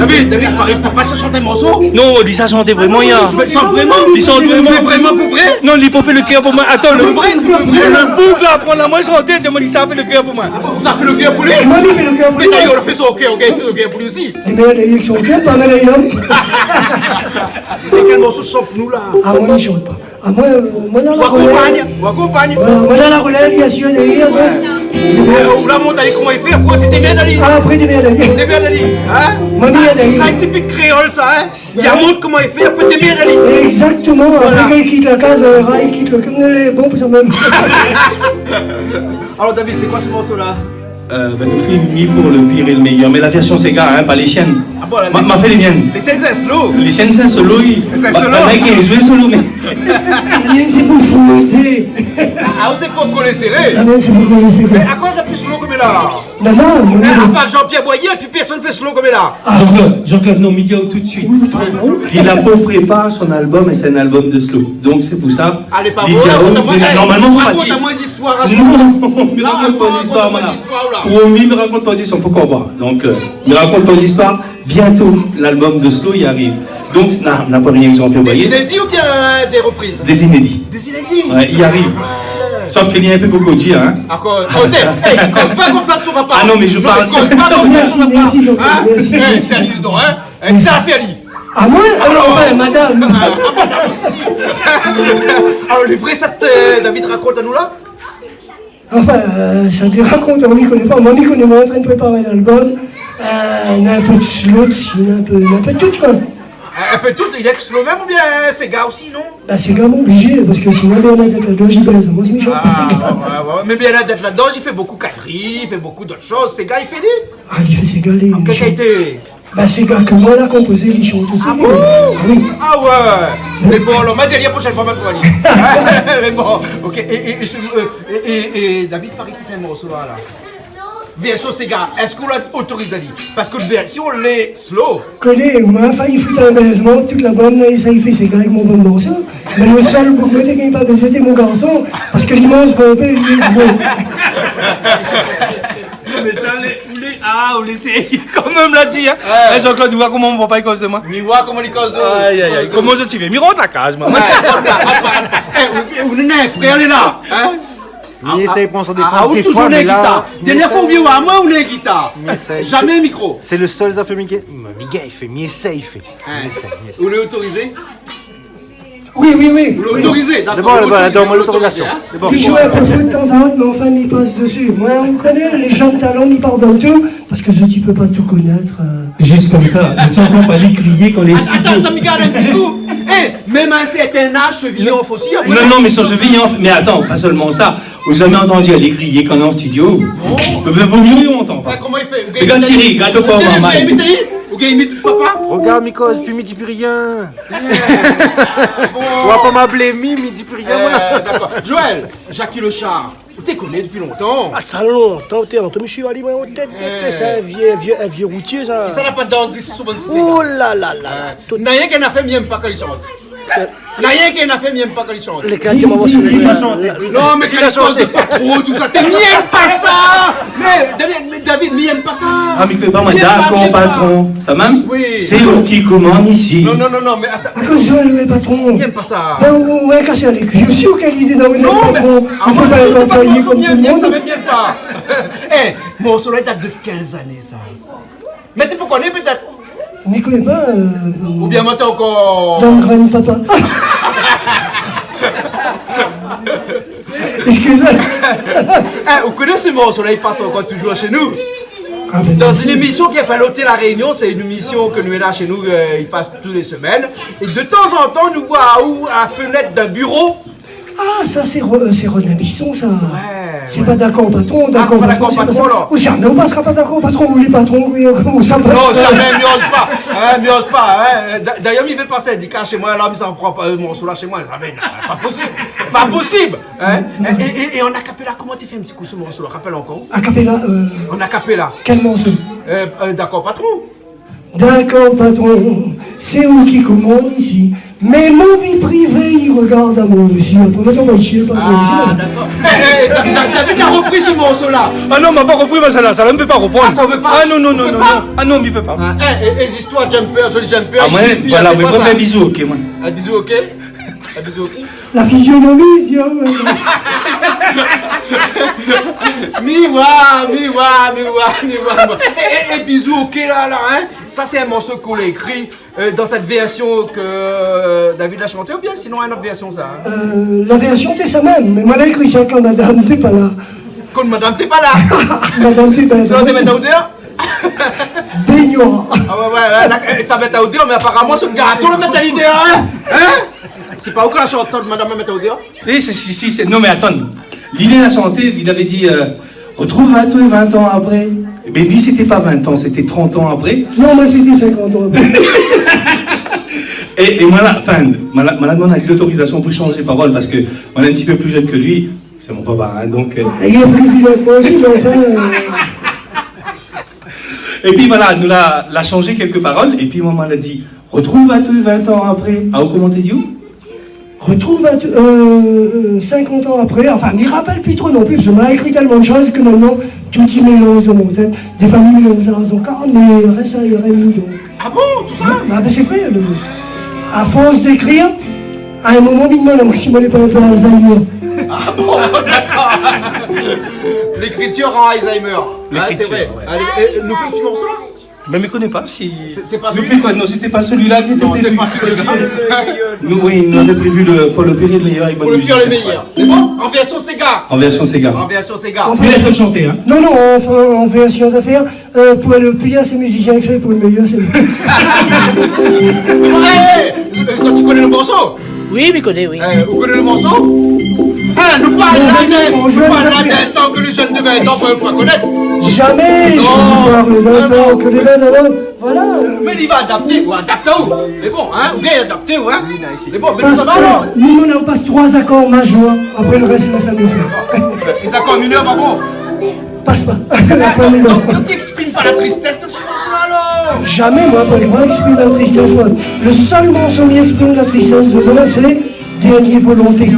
David, pas ça chanter un morceau? Non, il ça chanter vraiment, il chante vraiment? Il chante vraiment. Mais vraiment pour vrai? Non, il peut faire le cœur pour moi. Attends, le boucle là, prends la moi chanter, tu m'as dit ça fait le cœur pour moi. Ça fait le cœur pour lui? Moi, il fait le cœur pour lui. Mais d'ailleurs, on fait ça au cœur, il fait le cœur pour lui aussi. Mais il y a son cœur, pas mal à l'homme. Et quel morceau chante nous là? Ah, moi, il ne chante pas. Ah, moi, dans la Ou accompagne. Voilà, moi, dans la relève, il y a si on est Ou la montagne, comment il fait? Pourquoi tu t'es bien d'aller? Ah, après, t'es bien d'aller. T'es bien d'aller, hein? Moi, bien d'aller. C'est un typique créole, ça, hein? Il y a montre comment il fait, après t'es bien d'aller. Exactement. Après, quand il quitte la case, il quitte le comme les bons pour ça même. Alors, David, c'est quoi ce morceau là? Nous fait mis pour le pire et le meilleur, mais la version Sega, hein, pas les chiennes. Ah bon, là, M'a fait les miennes. Les scènes c'est slow. Les chaînes c'est solo, oui. C'est solo. Mec, il joué solo, mais. C'est pour fouetter. Ah, on sait pas qu'on est serré. Ah, mais c'est pour qu'on essaie. Mais à quoi on a plus slow comme là? Non. À part Jean-Pierre Boyer, puis personne fait slow comme là. Jean-Claude, non, Midia tout de suite. Lydia Po prépare son album et c'est un album de slow. Donc c'est pour ça. Allez, pas Lydia normalement, vous raconte moins d'histoires à non, il raconte pas d'histoire, madame. Promis, me raconte pas d'histoire, pourquoi pas. Donc, il raconte pas d'histoire. Bientôt, l'album de slow y arrive. Donc, n'a pas rien que Jean-Pierre Boyer. Des inédits ou bien des reprises? Des inédits. Des inédits? Ouais, il arrive. Sauf qu'il y a un peu cocotier, hein. Ah quoi? Oh, hey, cause pas comme ça, tu sauras pas. Ah non, mais je parle. Cause pas comme ça, tu sauras pas. Merci, Hein? merci. C'est Ali, donc, hein? Ça a fait Ali. Ah, moi? Alors, enfin, madame. Alors, les vrais, ça David raconte à nous là? Enfin, ça te raconte, on m'y connaît pas. Moi, on m'y connaît, moi, en train de préparer un album. On a un peu de slow, on a un peu de tout, quoi. Un peu tout, il y a que slow même ou bien c'est gars aussi, non? Bah, c'est quand même obligé, parce que sinon, bien là, d'être là-dedans, j'y baise. Moi, c'est méchant. Ouais. Mais bien là d'être là-dedans, il fait beaucoup caillerie, il fait beaucoup d'autres choses. Ces gars, il fait des. Ah, il fait ses gars, les. Quelle qualité? Bah, c'est gars que moi, là, composé, il chante aussi. Ah bon? Ah oui. Ah ouais. Mais bon, alors, m'a dit la prochaine fois, pour aller. Mais bon, ok. Et David Paris, c'est fait un morceau là. Version Sega, est-ce qu'on l'a autorisé à dire? Parce que version les slow. Connais, moi, il fout un baisement, toute la bande, là, ça, il fait ses gars avec mon bon morceau. Mais le seul pour moi, c'est qu'il n'est pas baisé, c'était mon garçon, parce que l'immense pompé, il est gros. Mais ça, vous laissez, quand même l'a dit, hein. Jean-Claude, tu vois comment mon papa il cause de moi? Mais vois comment il cause de. Aïe. Comment je t'y vais? Miroir la cage, maman. Vous n'avez un frère, elle est là, hein? Mais essaye de prendre son défense des toujours fois, mais une là... guitare. Dernière fois, on vient à moi, on a une guitare. Jamais un micro. C'est le seul affaire Miguel. Miguel, il fait, mais essaye, il fait. Vous l'avez autorisé? Oui. Vous l'avez autorisé, d'accord. D'abord, moi l'autorisation. Il joue un peu foot de temps en temps, mais enfin, il passe dessus. Moi, on connaît, les gens de talent, ils pardonnent tout, parce que je ne peux pas tout connaître. Juste comme ça, ne t'entends pas les crier quand les Attends, Miguel, un petit coup. Même à un certain âge, chevillon aussi. Non, mais son cheville, mais attends, pas seulement ça. Vous avez entendu aller crier quand on est en studio? Vaut mieux, on entend pas. Comment il fait? Regarde Thierry, regarde le pauvre maman. Ou bien il imite papa? Regarde, Mikos, puis il dit plus rien. On va pas m'appeler Mime, il dit plus rien. D'accord. Joël, Jackie le chat, tu te connais depuis longtemps. Ah, ça longtemps, t'es rentré, monsieur Ali, moi, tête, c'est un vieux routier, ça. Ça n'a pas de danse d'ici souvent d'ici. Oh là là. N'a rien qu'un affaire, m'aime pas quand il chante. N'a rien qu'un affaire, m'aime pas quand il chante. Les quartiers, maman, c'est les Non, mais qu'il a chanté pas trop, tout ça. T'aimes pas ça. Mais David, m'aime pas ça. Ah, mais que pas moi, d'accord, patron. Ça même? Oui. C'est vous qui commande ici. Non, mais attends. À cause de le patron. M'aime pas ça. Ben, ouais, casser les culs aussi, ou quelle idée d'avoir Non, le patron? On peut pas les employer comme tout le ça monde. m'aime pas. Mon soleil date de quelles années, ça? Mais tu peux connaître peut-être. On n'y connaît pas. Ou bien moi t'es encore. Dans le grand papa. Excusez-moi. Vous connaissez mon soleil passe encore toujours chez nous? Ah, ben, Dans une émission qui s'appelle Hôtel La Réunion, c'est une émission que nous est là chez nous, il passe toutes les semaines. Et de temps en temps, nous voit à la fenêtre d'un bureau. Ah, ça c'est Ronan Biston, ça. C'est pas d'accord patron, c'est pas d'accord patron, là. Ou jamais on passera pas d'accord patron, ou les patrons, oui, comment ça passe? Non, jamais, m'y ose pas. D'ailleurs, il veut passer un dédicace chez moi, là, mais ça me prend pas mon soulage chez moi. Jamais, pas possible. Et en acapella, comment tu fais un petit coup sur mon soulage? Rappelle encore. Acapella, En acapella. quel morceau? D'accord, patron. D'accord patron, c'est où qui commande ici? Mais mon vie privée, il regarde à moi aussi. Après, maintenant, on va chier, pas Ah, d'accord. David a repris ce morceau-là. Ah non, m'a pas repris, mais ça ne me fait pas reprendre. Ah, ça veut pas. Ah non, non, non, non. Ah non, il fait pas. Et les histoires jumper, joli jumper. Ah, moi, voilà, mais pas un bisou, ok, moi. Un bisou, ok. Un bisou, ok. La physionomie, tiens. Miwa. Et bisou, ok, là, hein. Ça, c'est un morceau qu'on a écrit dans cette version que David a chanté, ou bien sinon une autre version, ça hein? La version, t'es ça même. Mais moi, là, écrit ça quand madame, t'es pas là. Quand madame, t'es pas là. Madame, t'es pas là. Ça va te mettre à odeur. Baignora. Ah ouais, ça va mettre à odeur, mais apparemment, ce garçon le met à l'idée, hein. C'est pas où qu'on la chante ça, madame le met à odeur. Eh, si, non, mais attends. L'idée l'a chanté, il avait dit retrouve à toi 20 ans après. Mais lui, c'était pas 20 ans, c'était 30 ans après. Non, moi, c'était 50 ans après. Et moi, on a eu l'autorisation pour changer de parole parce que on est un petit peu plus jeune que lui. C'est mon papa, hein, donc. Il est plus vieux que moi aussi, mais enfin. Et puis voilà, nous l'a changé quelques paroles. Et puis maman l'a dit retrouve à toi 20 ans après. Ah, comment t'es dit où? Retrouve 50 ans après, enfin, m'y rappelle plus trop non plus, parce que m'a écrit tellement de choses que maintenant, tout y mélange dans mon tête. Des familles mélangent la raison car, mais reste à y aurait mis donc. Ah bon, tout ça? Bah, c'est vrai, à force d'écrire, à un moment, il demande à moi si moi, n'est pas un peu Alzheimer. Ah bon, d'accord. L'écriture rend Alzheimer. C'est vrai. Ouais. Allez, nous fais un petit morceau là? Mais je ne connais pas si. C'est pas Nous celui-là. fait quoi? Non, c'était pas celui-là qui était Non, c'est prévu. pas celui-là. Nous, oui, nous avait prévu le Paul le Pire le meilleur avec bonne Pour le musique. pire, le meilleur. C'est bon? En version Sega. En version Sega. En version Sega. Puis laisse-le chanter, hein. Non, on fait science à faire. Pour le pire, c'est musicien fait, pour le meilleur, c'est le Quand tu connais le morceau? Oui, mais connais, oui. Vous connaissez le morceau? Nous parlons d'un temps que les jeunes de 20 ans ne peuvent pas connaître. Jamais je parle d'un temps que les veines. Voilà. Mais il va adapter, ou adapter où? Mais bon, hein? Ou bien adapter, ouais? Mais bon, mais ça va Alors, alors? nous, on passe 3 accords majeurs. Après le reste, ça nous fait. Les accords mineurs, pas bon? Passe pas. La première. Donc t'exprimes pas la tristesse de ce morceau-là alors? Jamais, moi, pas le droit d'exprimer la tristesse. Moi. Le seul morceau qui exprime la tristesse dedans, c'est Dernier Volonté.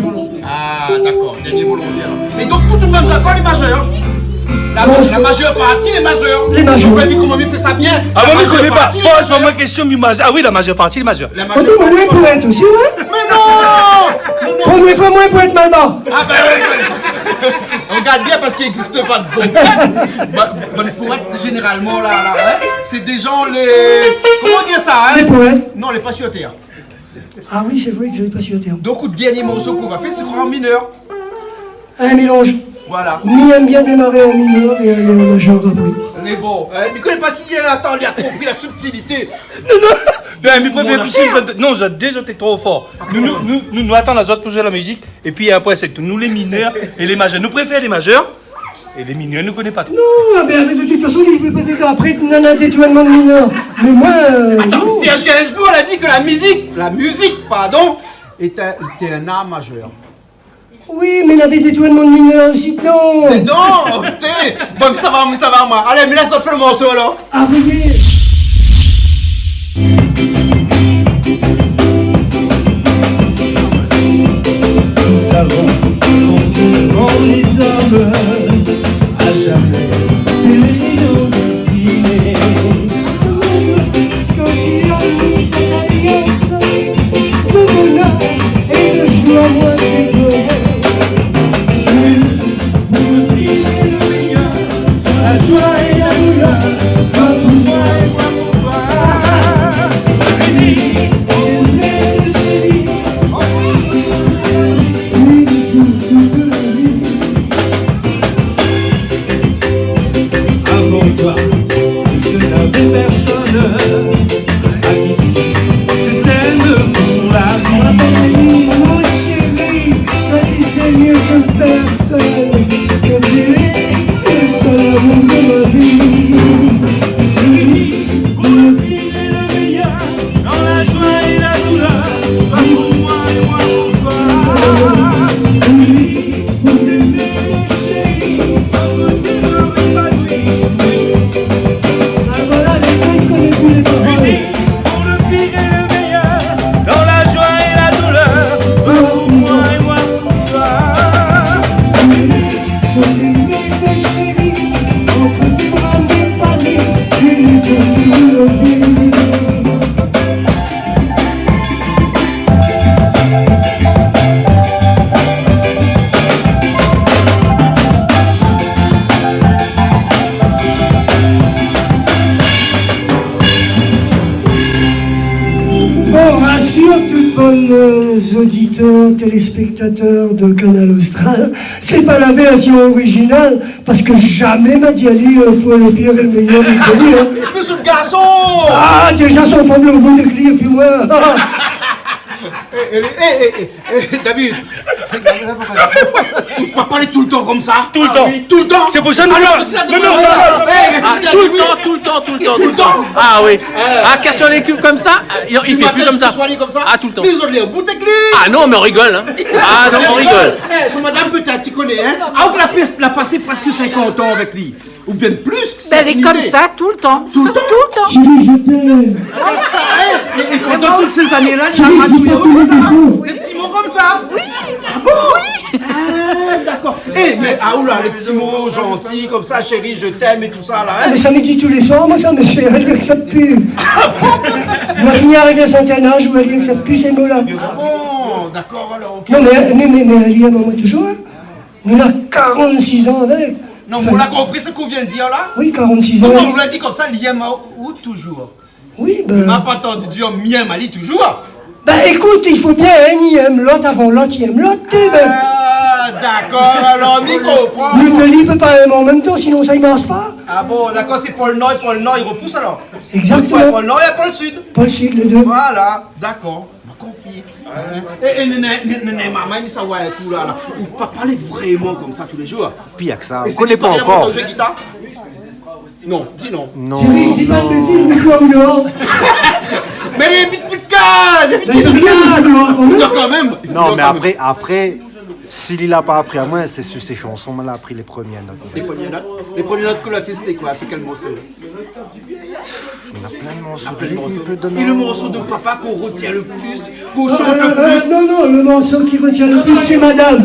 Ah, d'accord, dernier volonté alors. Et donc tout le monde accords les majeurs? La majeure partie, les majeurs. Les majeurs. Vous avez vu comment il fait ça bien? Ah, moi, je majeure connais pas. partie, les Pose-moi majeurs. ma question, mais ah oui, la majeure partie, les majeurs. La On majeure dit, partie. moins poète aussi, ouais? Mais non! Première fois, moins poète, mal bas. Ah ben oui. On regarde bien parce qu'il n'existe pas de bon poète. Pour être généralement là, hein, c'est des gens les... Comment dire ça, hein? Les poètes. Non, les patioteurs. Ah oui, c'est vrai que je n'ai pas su le terme. Donc le dernier morceau qu'on va faire, c'est en mineur. Un mélange. Voilà. Mi aime bien démarrer en mineur et aller en majeur après. Les bons. Mais il connaît pas si bien attends, il a compris la subtilité. Ben, mais préfère plus. Non, déjà, t'es trop fort. Nous attendons les autres pour jouer la musique. Et puis après, c'est tout. Nous, les mineurs et les majeurs. Nous préférons les majeurs. Et les mineurs, nous ne connaissons pas trop. Non, mais de toute façon, il peut passer après, il en a détournement de mineur. Mais moi. Attends, non. mais Serge Gainsbourg, elle a dit que la musique, était un art majeur. Oui, mais il avait détournement de mineur aussi, non. Mais non, t'es... Bon, ça va, moi. Allez, mais laisse faire le morceau alors. Ah oui. Nous savons continueront les hommes à jamais sceller nos destinées. Quand tu as mis cette alliance de bonheur et de joie, moi c'est pleurer. Pour oublier le meilleur, la joie et la douleur, va pouvoir être auditeurs, téléspectateurs de Canal Austral, c'est pas la version originale, parce que jamais m'a dit Ali pour le pire et le meilleur du connu. Hein. Monsieur le garçon. Ah, déjà son femme le bout de clé, et puis moi. David, tu vas parler tout le temps comme ça? Tout le temps. Tout le temps? C'est pour ça que nous... Tout le temps. Ah oui. Ah, question les cubes comme ça, il fait plus comme ça. Ah, tout le temps. Mais ils ont les bouteilles. Ah non, mais on rigole. Hein. Ah non, on rigole. Son madame peut-être, tu connais, hein? Ah, on l'a passé presque 50 ans avec lui. Ou bien plus que ça. Elle est comme ça tout le temps. Tout le temps? Je dis, je t'aime. Et pendant toutes ces années-là, il a ratouillé comme ça? Des petits mots comme ça? Oui. Ah bon? Ah, d'accord. Mais là, les petits mots gentils comme ça, chérie, je t'aime et tout ça, là. Hein? Mais ça me dit tous les soirs, moi, ça, mais c'est elle accepte plus. On va finir arrivé à un certain âge où elle accepte plus ces mots-là. Ah bon, d'accord, alors, ok. Non, mais elle aime moi toujours. Hein. On a 46 ans avec. Non, mais on a compris ce qu'on vient de dire, là? Oui, 46 ans. Comment on l'a dit comme ça, l'IM ou toujours? Oui, On n'a pas entendu dire mien, Mali, toujours? Ben écoute, il faut bien un il aime l'autre avant l'autre, il aime l'autre, tu sais, ben. Ah, d'accord, alors, m'y comprend. Le Delis peut pas aimer en même temps, sinon ça ne marche pas. Ah bon, d'accord, c'est Pôle Nord et Pôle Nord, il repousse alors? Exactement. Il y a Pôle Nord et Pôle Sud. Pas le sud, les deux. Voilà, d'accord, on a compris. Et maman, il s'envoie tout là. On ne peut pas parler vraiment comme ça tous les jours. Puis il y a que ça, Et on c'est connaît pas qu'il encore. jouer guitare? Non, dis non. Non, Chérie, dis pas de bêtises, mais quoi ou dehors? Mais les bites de cage, les Ben, bites c'est de bien, cage. dehors, quand même. Quand même. Il faut non, dire mais quand même. après, s'il il a pas appris à moi, c'est sur ses chansons, moi, il a appris les premières notes. Les premières notes que la fait, c'était quoi? C'est quel morceau? On a plein de morceaux. Après le morceau. Il peut donner Et le un- morceau de papa qu'on retient le plus, qu'on chante le plus. Non, le morceau qui retient le plus, c'est Madame.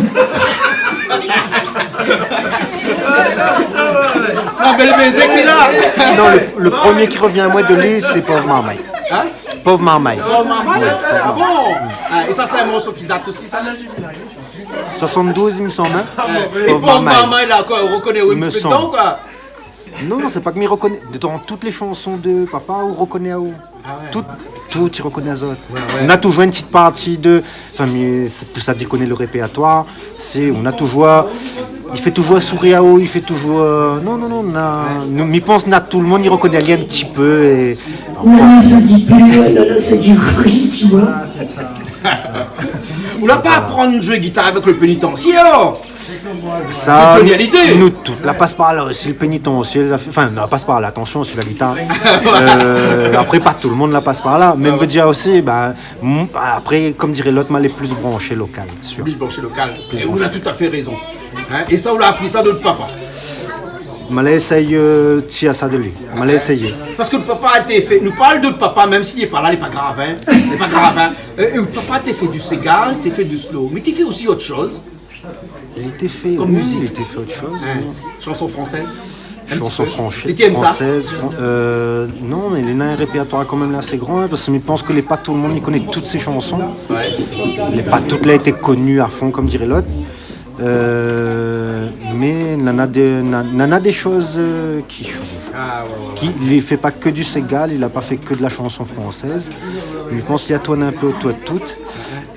Non, mais le baiser qu'il a. Non, le premier qui revient à moi de lui, c'est Pauvre Marmaille. Hein? Pauvre Marmaille. Oh, maman, ah bon? Ah, et ça, c'est un morceau qui date aussi, ça? 72, il me semble. Hein? Et pour maman, là, quoi, on reconnaît un Me petit peu semble. dedans, quoi. Non, c'est pas que m'y reconnaît. Dans toutes les chansons de papa, on reconnaît à où. Tout, tu reconnais à Zot. On a toujours une petite partie de. Enfin, mais c'est plus à dire qu'on est le répertoire. On a toujours. Il fait toujours sourire à haut, il fait toujours. Non, on a. Je pense que tout le monde y reconnaît un petit peu. Et... Non, ça dit plus, non, ça dit oui, tu vois. On n'a pas à apprendre à jouer guitare avec le pénitencier, alors? Ça, Johnny Hallyday. nous toutes, la passe par là, c'est le pénitentiel, enfin, la passe par là, attention sur la guitare. Après, pas tout le monde la passe par là, mais je veux dire aussi, après, comme dirait l'autre, mal les plus branchés local, sûr. Oui, bon, c'est local. Et on a tout à fait raison. Hein? Et ça, on l'a appris ça de notre papa. Je l'ai essayé, tiens ça de lui, je l'ai essayé. Parce que le papa a été fait. Nous parle de notre papa, même s'il n'est pas là, il n'est pas grave. Hein? Il n'est pas grave. Hein? Et le papa a fait du cigare, il a fait du slow. Mais il a fait aussi autre chose. Il était fait, Comme oui, musique. il était fait autre chose. Hein? Chanson française. Un Chanson petit peu. Et tu aimes ça? française, non, mais il a un répertoire quand même là assez grand, hein, parce que je pense que pas tout le monde y connaît toutes ses chansons. Ouais. Les pas toutes là étaient connues à fond, comme dirait l'autre. Mais il en a des choses qui changent. Ah, ouais. Il ne fait pas que du Ségal, il n'a pas fait que de la chanson française. Je pense qu'il y a tourné un peu toi de toutes.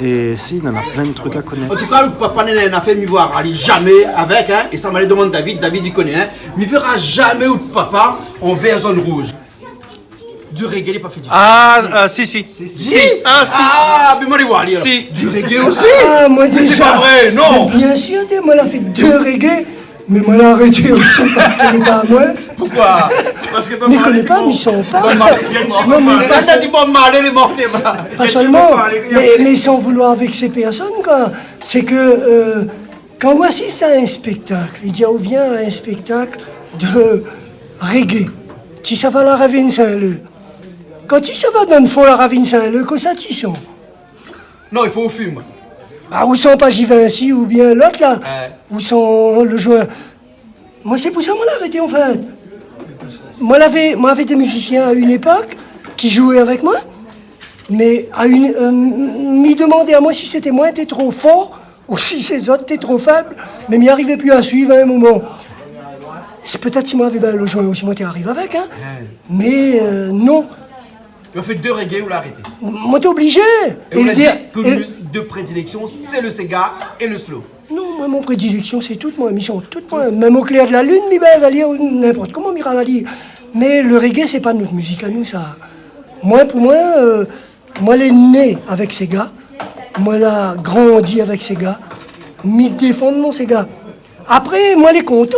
Et si, il en a plein de trucs à En connaître. tout cas, le papa n'a fait m'y voir aller jamais avec, hein, et ça m'allait demander David il connaît, hein, m'y verra jamais où le papa en vert zone rouge. Du reggae, il n'est pas fait du Si. Si. Ah, si. Ah, mais moi, les voir, alors. Si. Du reggae aussi. Ah, moi, Mais c'est pas vrai, non. Mais bien sûr, moi, elle a fait 2 reggae, mais moi, elle a arrêté aussi parce qu'elle n'est pas à moi. Pourquoi? Parce que Mais connais pas, mais ils sont pas. Quand t'as dit Bob Marley, il est mort, t'es mort. Pas seulement, mais sans vouloir vexer personne, quoi. C'est que quand on assiste à un spectacle, il dit on vient à un spectacle de reggae. Si ça va la Ravine Saint-Leu. Quand ça va dans le fond la Ravine Saint-Leu, que ça t'y sont. Non, il faut au fume. Ah, où sont pas Givenchy ou bien l'autre là? Où sont le joueur? Moi, c'est pour ça que moi, l'arrêté en fait. Moi, j'avais des musiciens à une époque qui jouaient avec moi, mais m'y demandaient à moi si c'était moi était trop fort ou si ces autres étaient trop faibles, mais m'y arrivait plus à suivre à un moment. C'est peut-être si moi avait le joueur aussi, moi t'es arrivé avec, hein. Mais non. Tu as fait 2 reggae ou l'a arrêté. Moi, t'es obligé. Et on le a dit der- que et- musique de prédilection, c'est le Sega et le slow. Non, moi, mon prédilection, c'est toute moi, mission, toute moi. Même au clair de la lune, mi ben, va lire n'importe comment, mi va lire. Mais le reggae, c'est pas notre musique à nous, ça. Moi, pour moi, moi, l'ai né avec ces gars. Moi, l'ai grandi avec ces gars. Mi défendre mon ces gars. Après, moi, les content.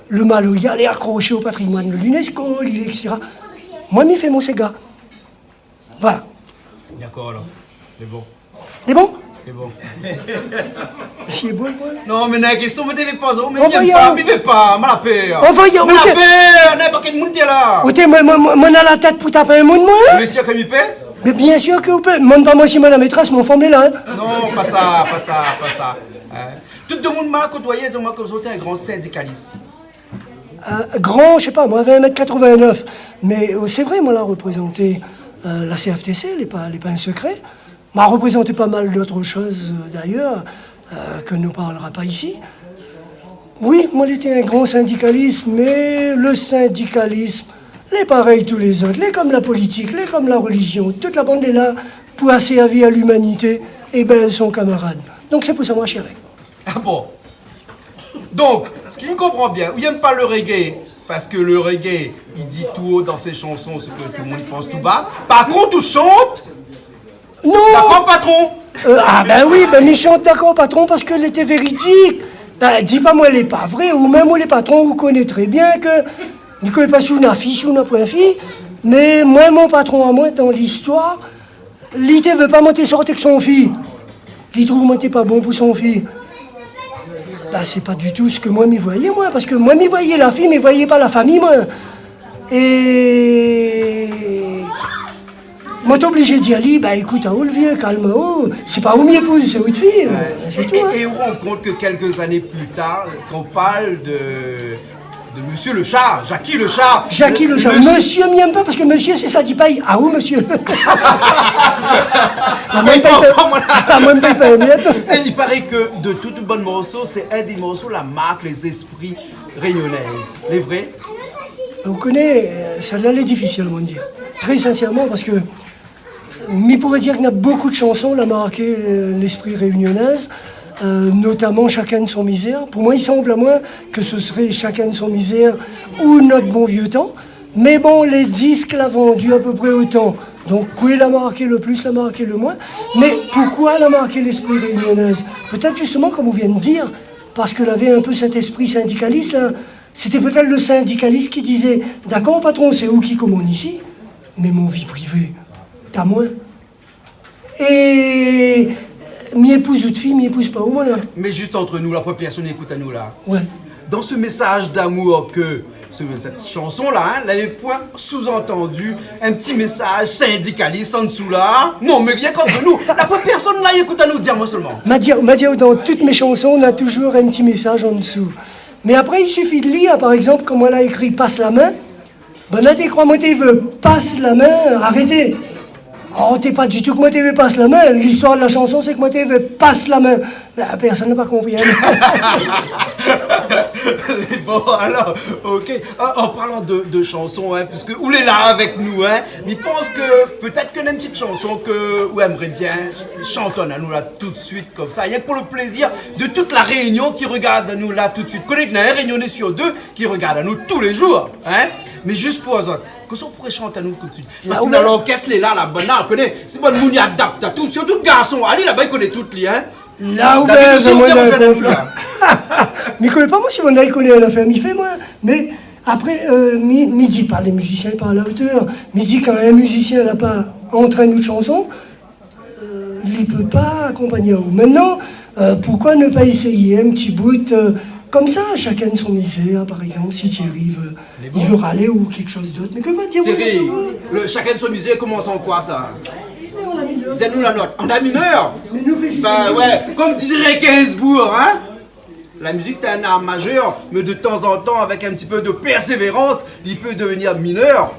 Le Maloya, est accroché au patrimoine de l'UNESCO, l'île, etc. Moi, m'y fait mon ces gars. Voilà. D'accord, alors. C'est bon. C'est bon? C'est bon. C'est bon, voilà. Non, mais la question, mais t'es pas, mais On va y viens pas, aller. mais pas, mal à paix. On va y aller, Mal ok. à paix, n'est pas qu'un monde qui est là. Écoutez, moi, a la tête pour taper un monde, moi, hein? Vous laissez comme il paie? Mais bien sûr que vous pouvez. Demande pas moi si moi la maîtresse, mon femme est là. Hein. Non, pas ça, pas ça, pas ça. Hein? Tout le monde m'a côtoyé, disons-moi que vous êtes un grand syndicaliste. Grand, je sais pas, moi, 20,89 m. Mais c'est vrai, moi, l'a représenté la CFTC, elle n'est pas un secret. M'a représenté pas mal d'autres choses, d'ailleurs, que ne parlera pas ici. Oui, moi, j'étais un grand syndicaliste, mais le syndicalisme, les pareil tous les autres, les comme la politique, les comme la religion, toute la bande est là pour servir à l'humanité, et ben, elles sont camarades. Donc, c'est pour ça, moi, chérie. Ah bon? Donc, ce qui me comprend bien, il n'aime pas le reggae, parce que le reggae, il dit tout haut dans ses chansons ce que tout le monde pense tout bas. Par contre, tu chantes, Non! d'accord, patron? Ah ben oui, ben mais chante d'accord patron parce qu'elle était véridique. Ben, dis pas moi elle est pas vraie, ou même moi les patrons vous connaissez très bien que ne connaît pas sous une fille, sous une point fille, mais moi mon patron à moi dans l'histoire, l'idée veut pas monter sortir avec son fille. Il trouve moi t'es pas bon pour son fille. Ben c'est pas du tout ce que moi m'y voyais moi, parce que moi m'y voyais la fille, mais voyais pas la famille moi. Et moi, t'es obligé d'y aller, bah écoute, à où le vieux, calme-toi, c'est pas où m'y épouse, c'est où de fille, c'est tout. Hein. Et on rend compte que quelques années plus tard, qu'on parle de Monsieur le Chat, Jackie le Chat. Jackie le chat, monsieur m'y aime pas parce que monsieur c'est ça dit paille. Ah où monsieur? La même paye pas les miettes. Et il paraît que de toute bonne morceau, c'est un des morceaux la marque les esprits réunionnaises. Les vrais? On connaît, ça l'allait difficilement dire. Très sincèrement parce que m'y pourrait dire qu'il y a beaucoup de chansons la marqué l'esprit réunionnaise. Notamment Chacun de son misère. Pour moi, il semble à moi que ce serait Chacun de son misère ou Notre bon vieux temps. Mais bon, les disques l'ont vendu à peu près autant. Donc, oui, l'a marqué le plus, l'a marqué le moins. Mais pourquoi l'a marqué l'esprit réunionnaise? Peut-être justement, comme vous venez de dire, parce qu'elle avait un peu cet esprit syndicaliste. Là. C'était peut-être le syndicaliste qui disait « D'accord, patron, c'est où qui commande ici, mais mon vie privée, t'as moi. » Et... m'y épouse ou de fille, m'y épouse pas où, moi, là. Mais juste entre nous, la première personne écoute à nous là. Ouais. Dans ce message d'amour que cette chanson-là, hein, n'avait point sous-entendu un petit message syndicaliste en dessous là. Non, mais rien qu'entre nous, la première personne là écoute à nous, dis-moi seulement. Madiao, dans toutes mes chansons, on a toujours un petit message en dessous. Mais après, il suffit de lire, par exemple, comme elle a écrit « Passe la main ». Ben là, t'es crois-moi, t'es veux « Passe la main », arrêtez. Oh, t'es pas du tout que moi t'es veux « Passe la main ». L'histoire de la chanson, c'est que moi t'es veux « Passe la main ». Ben, personne n'a pas compris. Hein. Bon, alors, ok. En parlant de chansons, hein, puisque où est là avec nous, hein, mais je pense que peut-être qu'il y a une petite chanson que vous aimeriez bien chantonne à nous là tout de suite comme ça. Rien que pour le plaisir de toute la Réunion qui regarde à nous là tout de suite. Connaît qu'il y a un Réunionnais sur deux qui regarde à nous tous les jours, hein. Mais juste pour eux autres, que ça on pourrait chanter à nous tout de suite. Parce que dans l'orchestre, là, la bonne là, on connaît, c'est bon, moun y adapte à tout, surtout garçon. Allez là-bas, il connaît toutes les, hein. Là où La ben, vidéo, moi, on là, dirait, moi, mais connais pas moi si mon il connaît un affaire, m'y fait moi. Mais après, midi par les musiciens par la hauteur. Midi quand un musicien n'a pas entraîné une chanson, il peut pas accompagner à vous. Maintenant, pourquoi ne pas essayer un petit bout comme ça, Chacun de son misère, par exemple, si Thierry il veut râler ou quelque chose d'autre. Mais que va dire Thierry, le Chacun de son musée commence en quoi ça? Dis-nous la note. En A mineur? Mais nous fait juste. Bah ouais, comme dirait Gainsbourg, hein? La musique c'est un art majeur, mais de temps en temps, avec un petit peu de persévérance, il peut devenir mineur.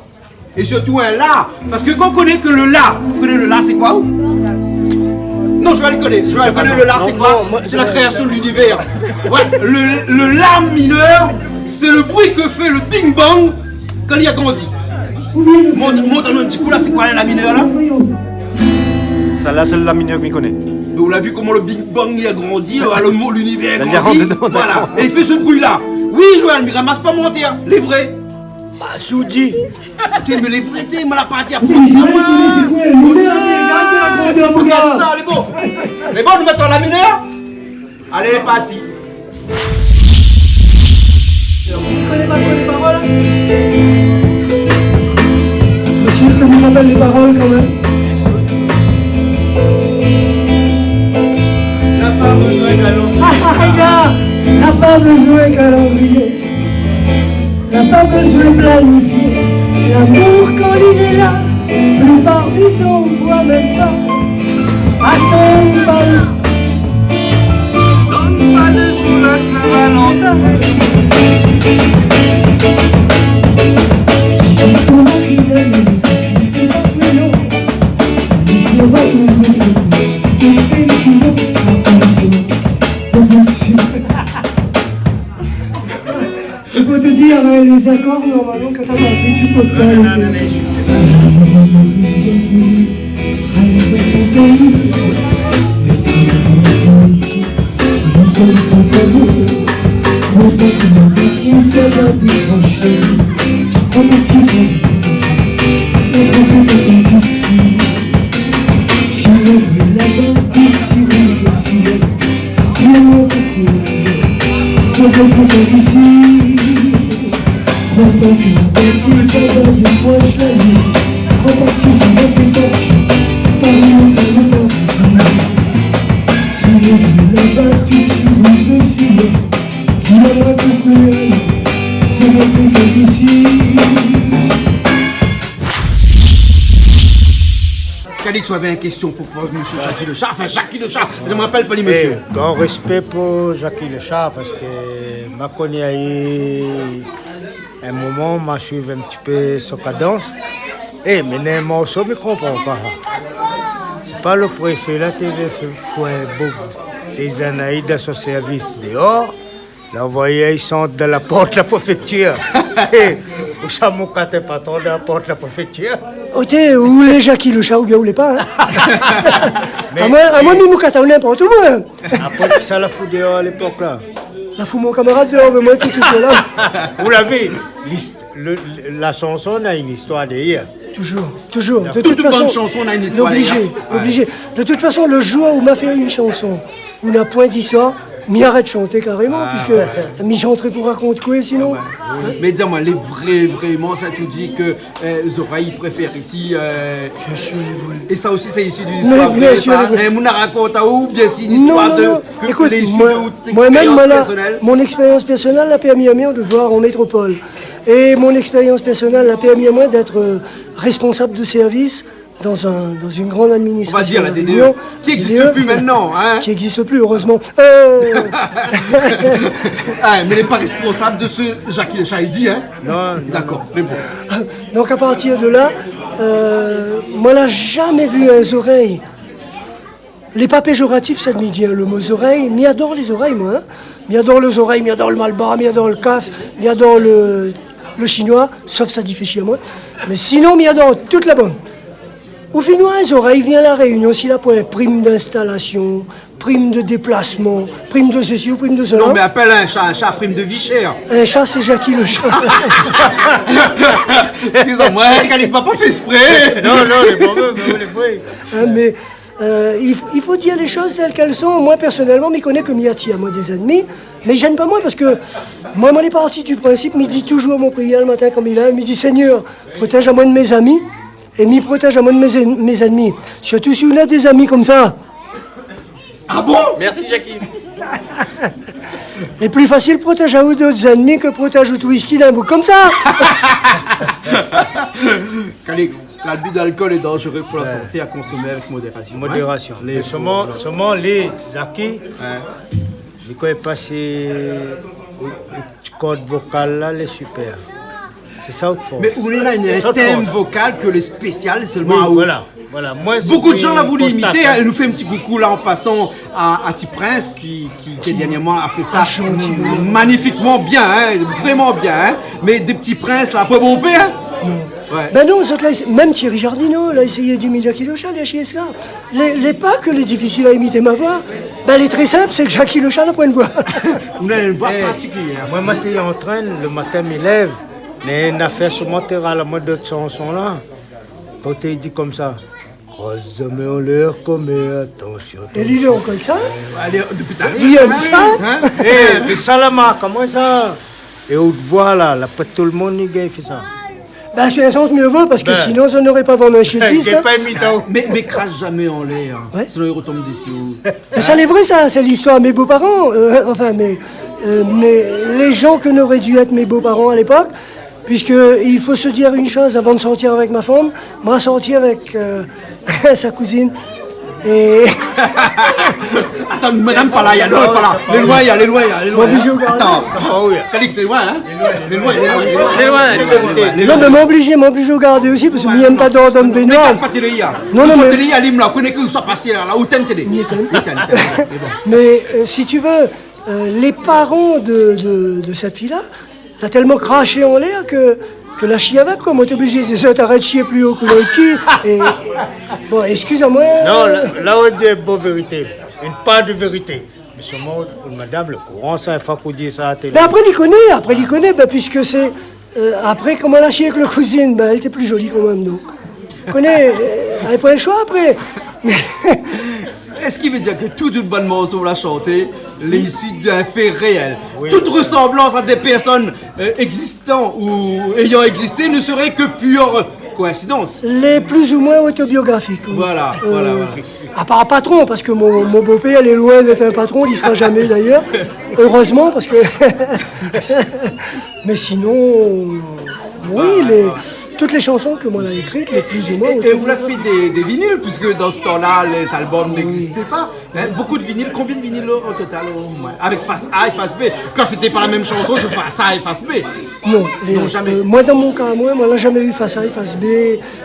Et surtout un La. Parce que quand on connaît que le La, vous connaissez le La c'est quoi? Non, je vais le connaître. Je vais le connaître, le La c'est quoi? C'est la création de l'univers. Ouais, le La mineur, c'est le bruit que fait le Bing Bang quand il a grandi. Montre-nous un petit coup là, c'est quoi la mineure là? Ça là, c'est la mineure que je connais. Mais on l'a vu comment le Big Bang il a grandi, l'univers a Il grandi. rentre dedans, Voilà. d'accord. Et il fait ce bruit là. Oui, Joël, mais ramasse pas mon terre, les vrais. Bah, Soudi. Mais les vrais, t'es, mais la partie à Mais prendre c'est ça, vrai, moi. c'est quoi? Regarde, mon Regarde gars. ça, les bons. Les bons, nous mettons la mineure. Allez, c'est parti. Tu connais pas trop les paroles? Faut-il que je me rappelle les paroles quand même? N'a pas besoin d'allons. Gars, n'a pas besoin calendrier, n'a pas besoin de planifier. L'amour quand il est là, plupart du temps on voit même pas. Attends pas Donne pas de sous la Saint-Valentin. si ton mari d'ailleurs, tu n'es pas plus long. Si on va t'ouvrir le cou, tu fais le coup, c'est pour te dire, les accords, normalement, quand t'as pas appris, tu peux pas les faire. Calix avait une question pour monsieur Jackie le chat. Enfin, Jackie le chat. Je me rappelle pas les messieurs. Grand respect pour Jackie le chat parce que je connais un moment, je suis un petit peu sa cadence. Et mais un morceau, je ne comprends pas. C'est pas le préfet, la TV fait des années dans son service dehors. Là, vous voyez, ils sont de la porte de la préfecture. Où ça, mon quatre patron de la porte de la préfecture? Ok, ou les Jackie le chat ou bien ou les pas. Hein. À moi, mi moukata ou n'importe où. Moi. Après, ça la fout dehors à l'époque là. La fout mon camarade dehors, mais moi tout là. Vous l'avez, la chanson a une histoire derrière. Toujours. De Toute bonne chanson, on a une histoire. L'obligé. De toute façon, le jour où m'a fait une chanson, où on n'a point d'histoire, m'y arrête de chanter carrément, puisque m'y chanterait pour raconter quoi sinon. Mais dis-moi, les vraiment, ça te dit que Zora, il préfère ici. Bien sûr, les vrais. Et ça aussi, c'est issu d'une histoire Mais bien sûr, les vrais. Mon raconte à ou bien c'est une histoire Non. que Écoute, les issues de moi-même, personnelle. mon expérience personnelle l'a permis à moi de voir en métropole. Et mon expérience personnelle l'a permis à moi d'être responsable de service dans une grande administration. On va dire la DDE, qui n'existe plus maintenant. Hein. Qui n'existe plus, heureusement. Mais il n'est pas responsable de ce Jackie le chat, il dit, hein? Non. D'accord, mais bon. Donc à partir de là, moi, là, jamais vu un oreilles. Les pas péjoratifs, ça me dit, hein, le mot oreille. M'y adore les oreilles, moi. Hein. M'y adore les oreilles, m'y adore le malbar, m'y adore le caf, m'y adore le chinois, sauf ça dit fait chier à moi. Mais sinon, m'y adore toute la bonne. Au finnois, les oreilles vient la Réunion, s'il a point prime d'installation, prime de déplacement, prime de ceci ou prime de cela. Non, mais appelle un chat prime de vie chère. Un chat, c'est Jackie le chat. Excusez-moi, elle n'est pas fait exprès. Non, les problèmes, les vrais. Mais il faut dire les choses telles qu'elles sont. Moi, personnellement, je connais que Miati a moi des ennemis, mais je gêne pas moi parce que moi, on est parti du principe, je dis toujours mon prière le matin comme il est, je me dis Seigneur, protège à moi de mes amis et m'y protège à moi de mes ennemis. Surtout si on a des amis comme ça. Ah bon? Merci, Jackie. C'est plus facile protège à vous d'autres ennemis que protège au whisky d'un bout comme ça. Calix, l'abus d'alcool est dangereux pour la santé à consommer avec modération. Modération. Seulement les acquis, ils connaissent passer le code vocal là, les super. C'est ça autre fois. Mais où il a un thème vocal que les spéciales seulement à où. Voilà. Moi, beaucoup de gens l'ont voulu imiter. Elle nous fait un petit coucou là en passant à Petit Prince qui dernièrement a fait ça magnifiquement bien, hein, vraiment bien. Hein. Mais des Petits Princes là, pas beau père. Non. Ouais. Ben non, même Thierry Jardino, l'a essayé d'imiter Jackie Le Chat, les HSK. Pas que les difficiles à imiter ma voix. Ben, les très simples, c'est que Jackie Le Chat n'a pas une voix. On a une voix Eh, particulière. Moi, matin, je entraîne, le matin, je me lève. Mais une affaire sur mon terrain, la mode de chanson là. Quand il dit comme ça. Croise mes en l'air comme attention. Et lui, il est encore avec ça. Allez, depuis ta Il y a ça. Hein? Eh, mais Salama, comment ça? Et haute voix là, pas tout le monde il fait ça. Ben, c'est un sens mieux vaut, parce que sinon, ça n'aurait pas vendu chez le disque. J'ai pas imitant. Mais crache jamais en l'air. Ouais. Sinon, il retombe dessous. Et ça, c'est vrai, ça, c'est l'histoire de mes beaux-parents. Mais les gens que n'auraient dû être mes beaux-parents à l'époque, puisque il faut se dire une chose avant de sortir avec ma femme, moi, sortir avec sa cousine. Et Attends, madame, pas là, il y a l'autre, pas là. Les loin, il y a les loin, il y a les loin. Bon, bisous, gars. Attends, Calix, les loin, hein? Les loin, les loin, les loin. Les loin. non, mais m'oblige au garder aussi, parce que m'y aime pas d'ordre de baignoire. Pas télé, il y a. Non, non, mais- télé, il y a l'hymne là, connais que où ça passé là, où t'es télé. M'y étonne. M'y étonne. Mais si tu veux, les parents de cette fille-là, l'ont tellement craché en l'air que la chie avec, quoi. Moi, t'es obligé de dire, t'arrêtes de chier plus haut que le cul. Et bon, excuse-moi. Non, là on dit une bonne vérité. Une part de vérité. Mais seulement, madame, le courant, ça, il faut qu'on dise ça à la télé. Mais après, il connaît, ben, puisque c'est. Après, comment elle a chié avec le cousine, ben, elle était plus jolie quand même, donc. Il connaît, elle n'avait pas le choix après. Mais, Est-ce qui veut dire que toute une bonne morceau l'a chanté, les issues d'un fait réel? Toute ressemblance à des personnes existant ou ayant existé ne serait que pure coïncidence. les plus ou moins autobiographiques. Oui. Voilà. À part un patron, parce que mon beau-père, il est loin d'être un patron, il ne sera jamais d'ailleurs. Heureusement, parce que. Mais sinon. Oui, toutes les chansons que moi j'ai écrites, les plus ou moins. Et vous l'avez fait des vinyles, puisque dans ce temps-là, les albums n'existaient pas. Hein, beaucoup de vinyles, combien de vinyles au total au moins? Avec face A et face B. Quand c'était pas la même chanson, je face A et face B. Non, jamais. moi dans mon cas, moi, on n'a jamais eu face A et face B,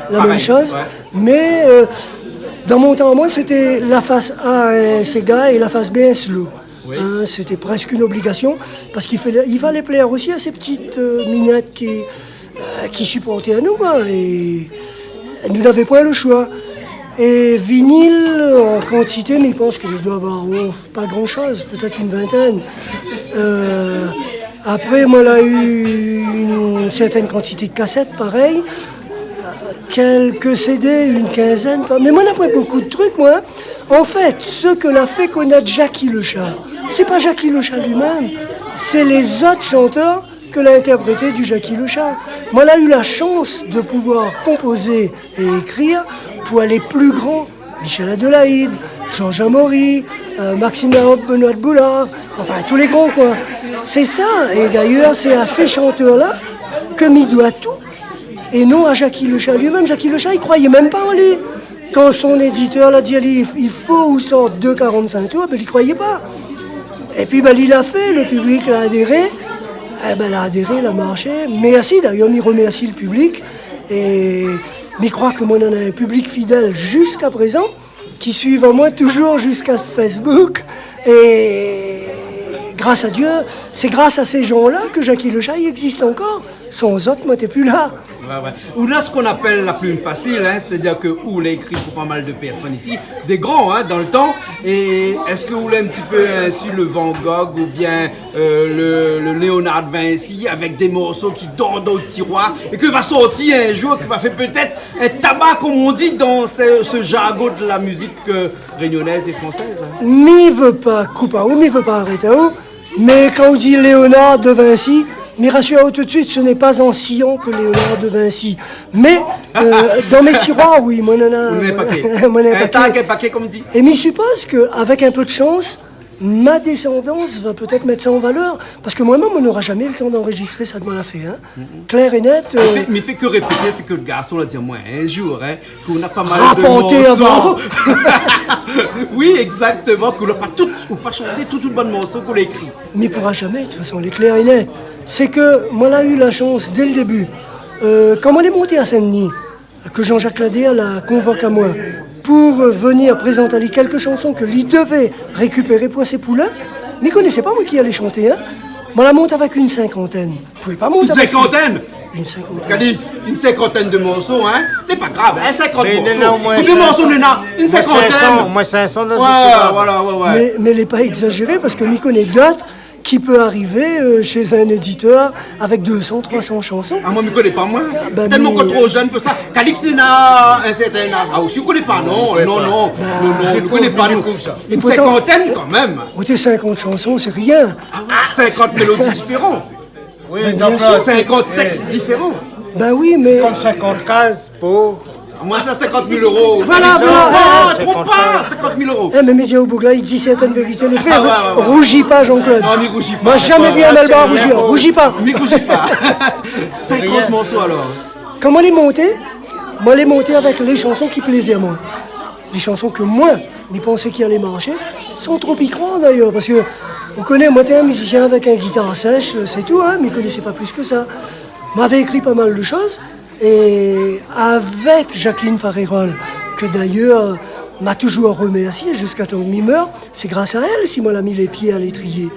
la Pareil, même chose. ouais. Mais dans mon temps, moi, c'était la face A un Sega et la face B un slow. Hein, c'était presque une obligation, parce qu'il fallait plaire aussi à ces petites minettes qui supportaient à nous, quoi, et nous n'avions pas le choix. Et vinyle en quantité, mais je pense que je dois avoir pas grand-chose, peut-être une vingtaine. Après, moi, j'ai eu une certaine quantité de cassettes, pareil. Quelques CD, une quinzaine. Mais moi, n'a pas beaucoup de trucs, moi. En fait, ce que l'a fait connaître Jackie Le Chat, c'est pas Jackie Le Chat lui-même, c'est les autres chanteurs que l'a interprété du Jackie Le Chat. Moi, j'ai eu la chance de pouvoir composer et écrire pour aller plus grand. Michel Adelaide, Georges Amaury, Maxime Larobe, Benoît de Boulard, enfin tous les grands, quoi. C'est ça. Et d'ailleurs, c'est à ces chanteurs-là que m'y doit tout. Et non à Jackie Le Chat lui-même. Jackie Le Chat, il croyait même pas en lui. Quand son éditeur l'a dit, il faut ou sorte 2,45 tours, ben, il ne croyait pas. Et puis, ben, il l'a fait, le public l'a adhéré. Eh ben, il a adhéré, il a marché. Merci, d'ailleurs, il remercie le public. Et il croit que moi, on en a un public fidèle jusqu'à présent, qui suivent moi toujours jusqu'à Facebook. Et grâce à Dieu, c'est grâce à ces gens-là que Jackie Le Chat existe encore. Sans autres, moi, t'es plus là. Ou là, ce qu'on appelle la plume facile, hein, c'est-à-dire que vous l'avez écrit pour pas mal de personnes ici, des grands hein, dans le temps. Et est-ce que vous l'avez un petit peu su le Van Gogh ou bien le Léonard de Vinci avec des morceaux qui dorment dans le tiroir et que va sortir un jour, qui va faire peut-être un tabac, comme on dit, dans ce jargon de la musique réunionnaise et française hein. M'y veut pas couper à haut, m'y veut pas arrêter à haut. Mais quand on dit Léonard de Vinci, m'y rassure tout de suite, ce n'est pas en sillon que Léonard de Vinci. Mais dans mes tiroirs, oui, moi, on en a. Vous n'avez pas paquet. un paquet, comme on dit. Et m'y suppose qu'avec un peu de chance, ma descendance va peut-être mettre ça en valeur. Parce que moi-même, on n'aura jamais le temps d'enregistrer ça de moi l'a fait. Hein. Clair et net. Mais fait que répéter, c'est que le garçon l'a dit moi un jour, hein, qu'on a pas mal Raconter de avant. morceaux. Oui, exactement, qu'on n'a pas tout, ou pas chanté tout le bon morceau qu'on a écrit. Mais il pourra jamais, de toute façon, les clairs et net. C'est que moi, j'ai eu la chance dès le début. Quand on est monté à Saint-Denis, que Jean-Jacques Ladère la convoque à moi pour venir présenter les quelques chansons que lui devait récupérer pour ses poulains, mais il ne connaissait pas moi qui allait chanter. Hein. Moi, la monte avec une cinquantaine. Vous pouvez pas monter Une avec cinquantaine. Une cinquantaine. Calix, une cinquantaine de morceaux, hein. C'est pas grave, hein, 50 Mais morceaux. non, moi, Combien de morceaux, Nena? Une cinquantaine. Moi 500 dans Ouais. Mais elle n'est pas exagérée parce que m'y connaît d'autres qui peut arriver chez un éditeur avec 200, 300 chansons. Ah, moi, je ne connais pas, moi. bah, Tellement mais- que trop jeune pour ça. Calix, Nena, un certain âge. Ah, aussi, je ne connais pas, non. Non, je ne connais pas, nous. Et Une pourtant- cinquantaine, quand même. Côté 50 chansons, c'est rien. 50 mélodies différentes. Oui, bien donc, sûr. 50 textes différents. Ben oui, mais... comme 50 cases pour... Moi, ça, 50 000 euros. Voilà, Calix, voilà. oh, trop pas, 50 000 euros. Eh, mais Média Bougla, il dit certaines vérités, les frères. Ah, ouais. Rougis pas, Jean-Claude. Non, n'y rougis pas. Moi, jamais vu un c'est Melba rien. rougir. Rougis pas. Mais rougis pas. 50 morceaux, alors. Comment les monter? Moi, les monter avec les chansons qui plaisaient à moi. Les chansons que moi, je pensais qu'ils allaient marcher, sans trop y croire d'ailleurs. Parce que, vous connaissez, moi, t'es un musicien avec un guitare sèche, c'est tout, hein, mais il connaissait pas plus que ça. M'avait écrit pas mal de choses, et avec Jacqueline Farérol, que d'ailleurs m'a toujours remercié jusqu'à temps que m'y meure, c'est grâce à elle si moi l'a mis les pieds à l'étrier.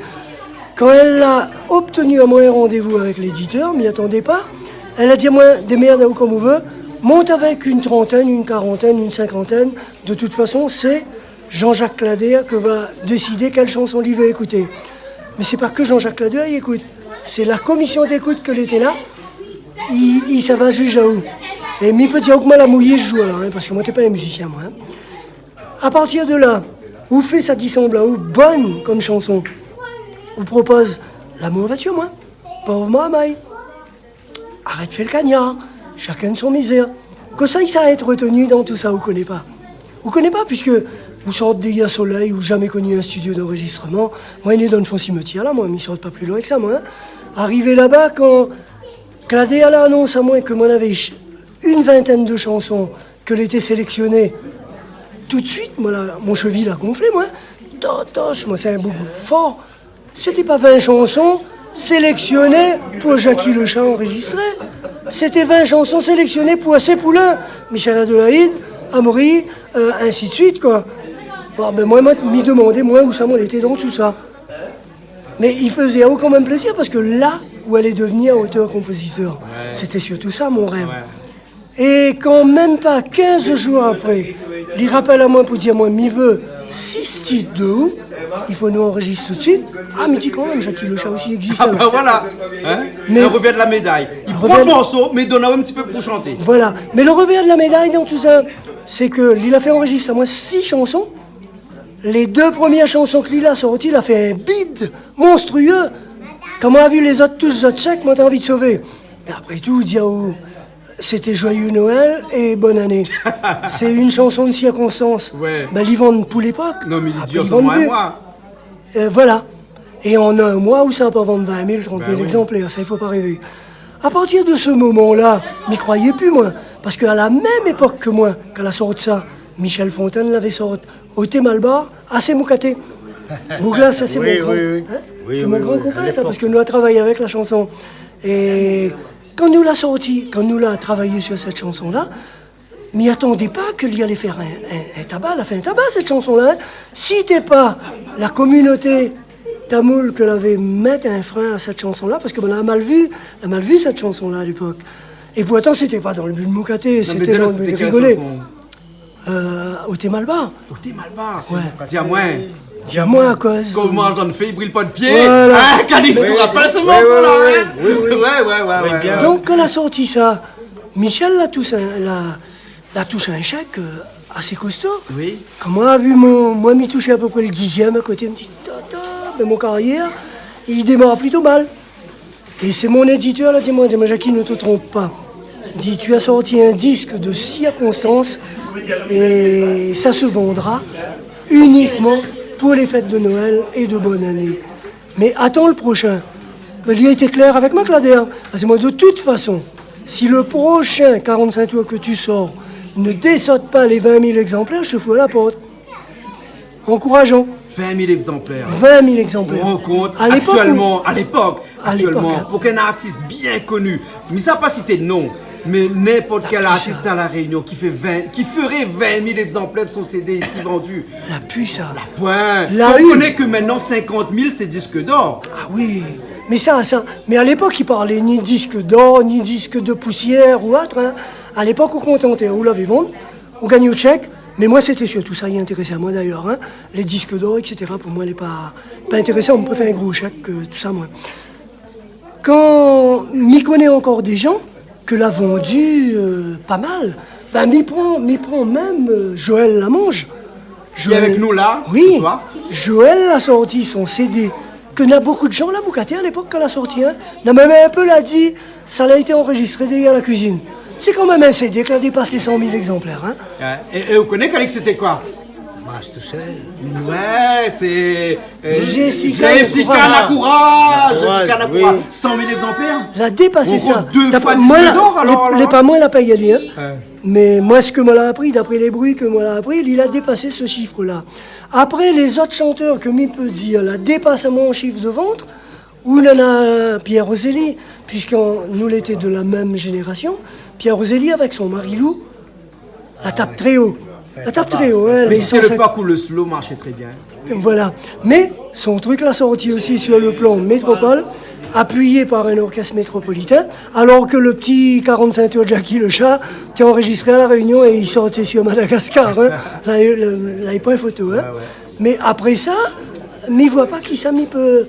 Quand elle a obtenu à moi un rendez-vous avec l'éditeur, m'y attendait pas, elle a dit à moi, démerde comme vous veut, monte avec une trentaine, une quarantaine, une cinquantaine. De toute façon, c'est Jean-Jacques Clader que va décider quelle chanson il veut écouter. Mais c'est pas que Jean-Jacques Clader il écoute, c'est la commission d'écoute que l'était là. Ça va juger où. Et mi peut dire que moi la mouillée je joue alors, hein, parce que moi t'es pas un musicien moi. Hein. À partir de là, où fait ça dissemble où bonne comme chanson. Vous propose l'amour va tuer moi, pauvre Mohamed. Arrête fait le cagnard, chacun de son misère. Que ça a été retenu dans tout ça, vous connaissez pas. Vous connaissez pas puisque vous sortez des gars soleil ou jamais connu un studio d'enregistrement. Moi il est dans le fond cimetière là, moi, mais ils sortent pas plus loin que ça moi. Hein. Arrivé là-bas quand Clader a l'annonce à moi que moi avait une vingtaine de chansons que l'été sélectionnées. Tout de suite, moi, mon cheville a gonflé, moi. Totoche, moi, c'est un bout fort. C'était pas 20 chansons sélectionnées pour Jackie Le Chat enregistré. C'était 20 chansons sélectionnées pour Assez Poulain, Michel Adelaide, Amaury, ainsi de suite, quoi. Bon, ben, moi, m'y demandais, moi, où ça, moi, était dans tout ça. Mais il faisait à quand même plaisir parce que là où elle est devenue auteur-compositeur, c'était surtout ça mon rêve. Et quand même pas 15 jours après, il rappelle à moi pour dire moi, m'y veut 6 titres de où, il faut nous enregistrer tout de suite. Ah, mais dis quand même, Jackie Le Chat aussi existe. Ah, ben voilà. Hein? Mais- Le revers de la médaille. Il prend le morceau, mais il donne un petit peu pour chanter. Voilà. Mais le revers de la médaille dans tout ça, c'est qu'il a fait enregistrer à moi 6 chansons. Les 2 premières chansons que Lila a sorties, il a fait un bide monstrueux. Quand on a vu les autres, tous les autres chèques, moi t'as envie de sauver. Mais après tout, Diao, c'était Joyeux Noël et Bonne Année. C'est une chanson de circonstance. Ouais. Ben, ils vendent pour l'époque. Non, mais il Après, dit ils vendent moi et plus. moi. Voilà. Et en un mois où ça va pas vendre 20 000, 30 000 oui. exemplaires, ça il faut pas rêver. À partir de ce moment-là, m'y croyais plus moi. Parce qu'à la même époque que moi, quand elle a sorti ça, Michel Fontaine l'avait sorti. Oté Malbar, assez moucaté. Bouglas, ça c'est Oui, mon grand. oui, oui. Hein, Oui, c'est oui, mon grand oui, à copain, ça, l'époque. parce que nous a travaillé avec la chanson. Et quand nous l'a sorti, quand nous l'a travaillé sur cette chanson-là, m'y attendez pas qu'il y allait faire un tabac. Elle a fait un tabac, cette chanson-là. Hein. Si t'es pas la communauté tamoul que l'avait mettre un frein à cette chanson-là, parce qu'on a mal vu cette chanson-là à l'époque. Et pourtant, c'était pas dans le but de moucater, c'était dans le but de rigoler. Oté Malbar. T'es mal bas. Ouais. Dis à moi. Dis-moi à cause. Quand on mange dans le fait, il brille pas de pied. Voilà. Hein, Calix, on rappelle ce morceau-là. Hein? Ouais. bien. Donc, quand elle a sorti ça, Michel l'a touché un chèque assez costaud. Oui. Quand moi, a vu moi m'y toucher à peu près le 10e à côté, il me dit, tata, ben mon carrière, il démarre plutôt mal. Et c'est mon éditeur, là, dis-moi, Jackie, ne te trompe pas. Il dit, tu as sorti un disque de circonstance et ça se vendra uniquement pour les fêtes de Noël et de bonne année. Mais attends le prochain. Il a été clair avec ma Clader. Parce que moi, de toute façon, si le prochain 45 tours que tu sors ne descente pas les 20 000 exemplaires, je te fous à la porte. Encourageant. 20 000 exemplaires. 20 000 exemplaires. On compte À l'époque, à l'époque, hein. pour qu'un artiste bien connu, mais ça n'a pas cité de nom, mais n'importe quel artiste à La Réunion qui ferait 20 000 exemplaires de son CD ici vendu. La puce, ça. Point. La On une. connaît que maintenant 50 000 c'est disque d'or. Ah oui. Mais ça. Mais à l'époque, ils parlaient ni disque d'or, ni disque de poussière ou autre. Hein. À l'époque, on contentait, on l'avait vendu, on gagnait au chèque. Mais moi, c'était surtout ça qui intéressait à moi d'ailleurs. Hein. Les disques d'or, etc. Pour moi, n'est pas intéressant. On me préfère un gros chèque que tout ça, moi. Quand m'y connaît encore des gens que l'a vendu pas mal, ben m'y prend même Joël Lamonge. Qui est avec nous là, oui, ce soir. Joël a sorti son CD, que n'a beaucoup de gens l'a boucaté à l'époque quand l'a sorti. Hein. N'a même un peu l'a dit, ça a été enregistré déjà à la cuisine. C'est quand même un CD qui a dépassé 100 000 exemplaires. Hein. Et vous connaissez qu'Alex c'était quoi? Ouais, c'est... Jessica Nakoura. Jessica oui. Nakoura. 100 000 exemplaires. Elle a dépassé ça. Deux D'après fois moi, disque d'or, alors, les pas moins, elle n'a pas gagné. Hein. Ouais. Mais moi, ce que moi l'a appris, d'après les bruits que moi l'a appris, il a dépassé ce chiffre-là. Après, les autres chanteurs que m'y peut dire, là, dépassent mon chiffre de vente, où il en a Pierre Roselli, puisqu'on nous l'étions de la même génération. Pierre Roselli, avec son Marilou, la tape très haut. La tape très haut, hein, Mais les c'était 150. l'époque où le slow marchait très bien. Voilà. Mais son truc l'a sorti aussi sur le plan métropole, appuyé par un orchestre métropolitain, alors que le petit 45 tours de Jackie le Chat était enregistré à La Réunion et il sortait sur Madagascar. Hein. Là, il n'y pas une photo. Hein. Ouais. Mais après ça, m'y voit pas qui ça m'y peut...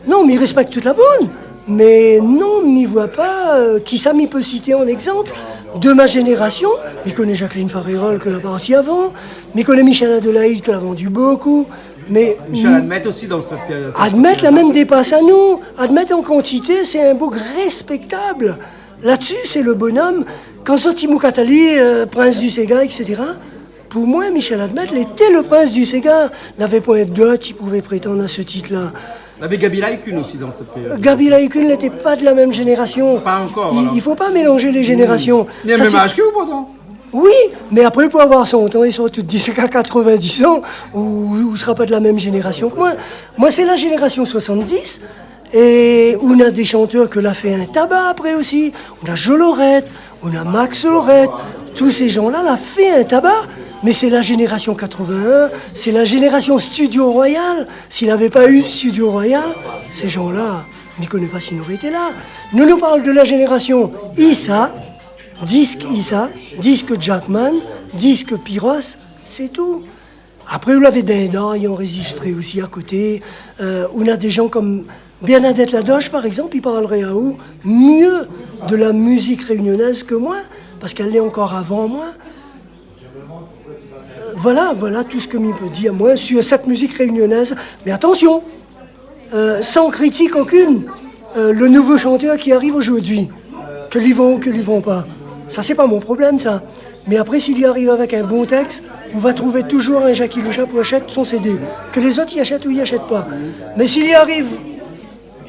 Non, m'y respecte toute la bonne. Mais non, m'y voit pas qui ça m'y peut citer en exemple. De ma génération, m'y connaît Jacqueline Farérol que l'a partie avant, m'y connaît Michel Adelaide que l'a vendu beaucoup, mais... Michel Admet aussi dans cette période. Admet la même dépasse à nous. Admet en quantité, c'est un beau respectable. Là-dessus, c'est le bonhomme. Quand Zotimou Katali, prince du Sega, etc., pour moi, Michel Admet, il était le prince du Sega. Il n'avait pas d'autres qui pouvaient prétendre à ce titre-là. Il y avait Gabi Laikun aussi dans cette période. Gabi Laikun n'était pas de la même génération. Pas encore, Il ne faut pas mélanger les générations. Il y a le même âge que vous, pourtant. Oui, mais après, pour avoir son temps, ils sont tous d'ici qu'à 90 ans, ou ne sera pas de la même génération que moi. Moi, c'est la génération 70, et on a des chanteurs que l'a fait un tabac après aussi. On a Jo Lorette, on a Max Lorette. Tous ces gens-là l'a fait un tabac. Mais c'est la génération 81, c'est la génération Studio Royal. S'il n'avait pas eu Studio Royal, ces gens-là, on n'y connaît pas s'ils n'auraient été là. Nous parlons de la génération Issa, disque Jackman, disque Pyros, c'est tout. Après, on avait Dindan, ils ont enregistré aussi à côté. On a des gens comme Bernadette Ladoche, par exemple, il parlerait à vous mieux de la musique réunionnaise que moi, parce qu'elle l'est encore avant moi. Voilà tout ce que m'y peut dire, moi, sur cette musique réunionnaise. Mais attention, sans critique aucune, le nouveau chanteur qui arrive aujourd'hui, que lui vont ou que lui vont pas, ça, c'est pas mon problème, ça. Mais après, s'il y arrive avec un bon texte, on va trouver toujours un Jackie Le Chat pour acheter son CD. Que les autres y achètent ou y achètent pas. Mais s'il y arrive,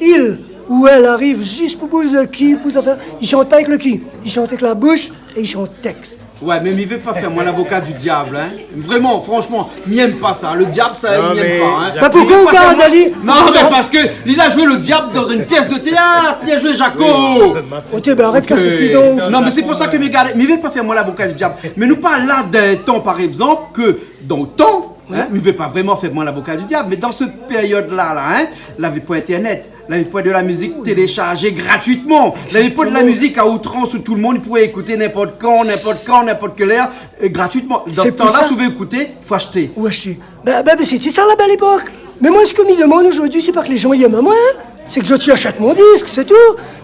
il ou elle arrive juste pour bout de qui, pour ça faire, il chante pas avec le qui, il chante avec la bouche et il chante texte. Ouais, mais il veut pas faire moi l'avocat du diable, hein. Vraiment, franchement, il aime pas ça. Le diable, ça, il n'aime pas, hein. Bah pourquoi vous gardez Ali? Non, mais parce que il a joué le diable dans une pièce de théâtre. Il a joué Jaco. Ok, ben arrête casser qui donc. Non, mais c'est pour ça que mes gars, mais il veut pas faire moi l'avocat du diable. Mais nous parlons là d'un temps, par exemple, que dans le temps, hein, il veut pas vraiment faire moi l'avocat du diable. Mais dans cette période-là, hein, il n'avait pas Internet. Il n'avait pas de la musique téléchargée gratuitement. Il n'avait pas de la musique à outrance où tout le monde pouvait écouter n'importe quand, n'importe quelle heure, gratuitement. Dans ce temps-là, si vous voulez écouter, il faut acheter. Ou acheter. Ben c'était ça la belle époque. Mais moi, ce que m'y demande aujourd'hui, c'est pas que les gens y aiment à moi, hein. C'est que tu achètes mon disque, c'est tout.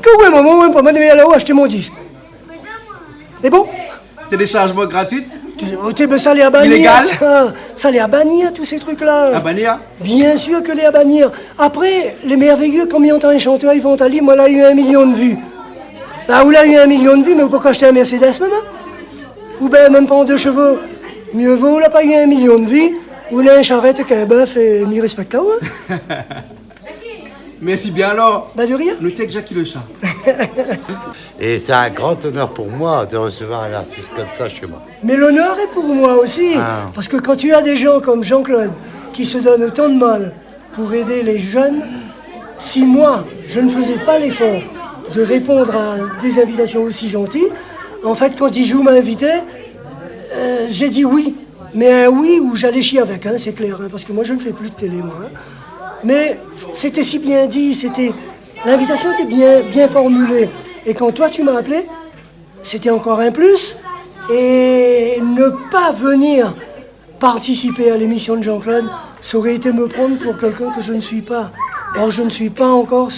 Que ouais, maman, ouais, pas m'amener là-haut acheter mon disque. C'est bon? Téléchargement gratuit. Ben ça allait à bannir. Illégal. Ça allait à bannir, tous ces trucs-là. À bannir? Bien sûr que les à bannir. Après, les merveilleux, comme ils entendent un chanteur, ils vont aller, moi là, il y a eu 1 million de vues. Là où là, il y a eu 1 million de vues, mais vous pouvez pas acheter un Mercedes même, hein? Ou ben même pas en 2 chevaux. Mieux vaut, là, pas eu 1 million de vues, ou là, un charrette qu'un bœuf et m'y respecte, hein? Merci bien alors. Bah de rien. Nous t'es Jackie Le Chat. Et c'est un grand honneur pour moi de recevoir un artiste comme ça chez moi. Mais l'honneur est pour moi aussi. Ah. Parce que quand tu as des gens comme Jean-Claude qui se donnent autant de mal pour aider les jeunes, si moi, je ne faisais pas l'effort de répondre à des invitations aussi gentilles, en fait, quand Dijou m'a invité, j'ai dit oui. Mais un oui où j'allais chier avec, hein, c'est clair. Hein, parce que moi, je ne fais plus de télé, moi. Hein. Mais c'était si bien dit, c'était l'invitation était bien formulée. Et quand toi tu m'as appelé, c'était encore un plus. Et ne pas venir participer à l'émission de Jean-Claude, ça aurait été me prendre pour quelqu'un que je ne suis pas. Or, je ne suis pas encore